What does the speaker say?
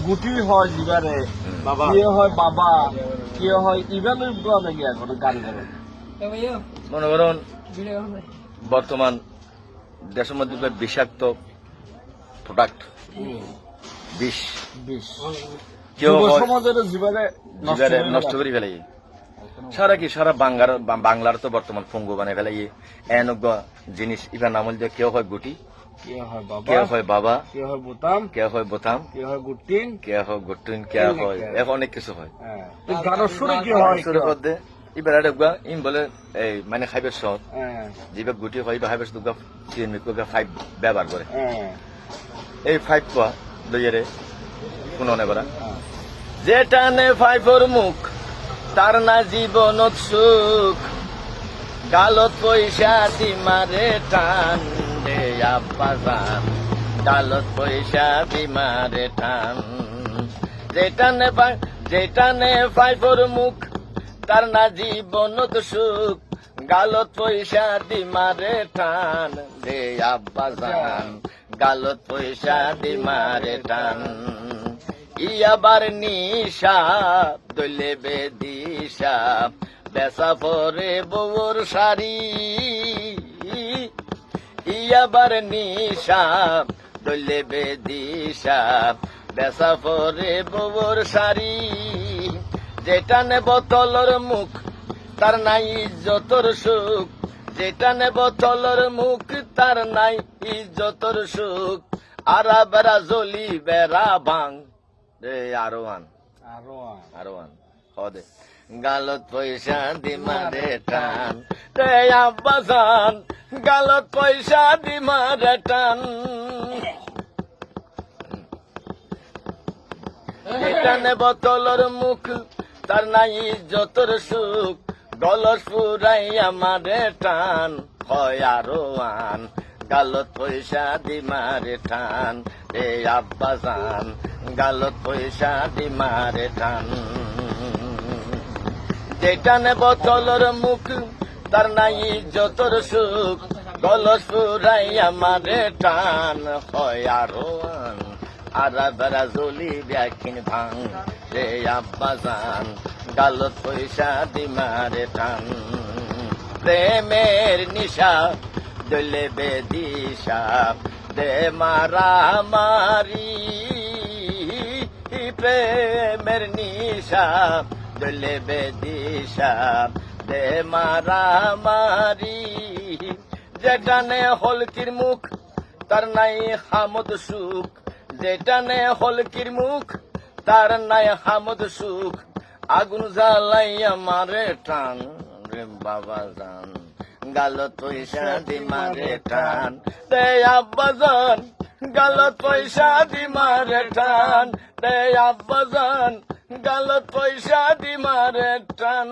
গুটি হয় জিবারে কে হয় বাবা কে হয় ইভেন নাকি এখন গান করেন মনে করুন বর্তমান দেশের মধ্যে যে বিষাক্ত প্রোডাক্ট বিষ বিশ কেউ হয় সমাজের জীবনে জীবনে নষ্ট করে ফেলাই সারা বাংলার তো বর্তমান পঙ্গু বানিয়ে ফেলাই এনজ্ঞ জিনিস ইবার নাম হল যে কেউ হয় গুটি কে হয় বাবা কেউ হয় বাবা কে হয় বোতাম কেউ হয় বোতাম কে হয় গুটিন কেউ হয় গুটুন কেউ হয় এখন অনেক কিছু হয় গানের সুরে কি হয় সুরের মধ্যে এবার একটা ইম বলে এই মানে খাইবের সহ যেভাবে গুটি হয় বা খাইবের দুর্গা চিরমিকা ফাইভ ব্যবহার করে এই ফাইভ কোয়া দইয়েরে শুনো নেবরা যেটা নে ফাইভর মুখ তার না জীবন সুখ গালত পয়সা দি মারে টান রে আব্বাজান গালত পয়সা দি মারে টান যেটা নে ফাইভর মুখ তার না জীবন সুখ গালত পয়সা দি মারে টান রে আব্বাজান গালত পয়সা দি মারে টান ইয়াবার নিশা দলে বেদিশা বেসা পরে বউর শাড়ি ইয়াবার নিশা দলে বেদিশা বেসা পরে বউর শাড়ি যেটা নেব তলর মুখ তার নাই ইজ্জতর সুখ যেটা নেব তলর মুখ তার নাই ইজ্জতর সুখ আরা বেড়া জলি বেড়া ভাঙ রে আরোয়ান হদে গালত পয়সা দি মারে টান রে আব্বাসান গালত পয়সা দি মারে টান এটা নেব তলর মুখ তার নাই ইজ্জতর সুখ গলস ফুরাই আমারে টান হয় আরোয়ান গালত পয়সা দি মারে টান রে আব্বাসান গালত পয়সা দি মারে টান যেটা নেব তলর মুখ তার নাই ইজ্জতর সুখ গলস ফুরাই আমারে টান হয় আরোয়ান আরা বেড়া জলি ব্যাখিন ভাঙ রে আব্বাজান গালত পয়সা দি মারে টান প্রেমের নিশা দলে বেদিশা দে মারা মারি প্রেমের নিশা দলে বেদিশা দে মারা মারি যেটা নে হলকির মুখ তার নাই হামদ সুখ যেটা নে হলকির মুখ তার নাই হামদ সুখ আগুন জ্বালাই আমারে টান রে বাবা জান গালত পয়সা দি মারে টান রে আব্বাজান গালত পয়সা দি মারে টান রে আব্বাজান গালত পয়সা দি মারে টান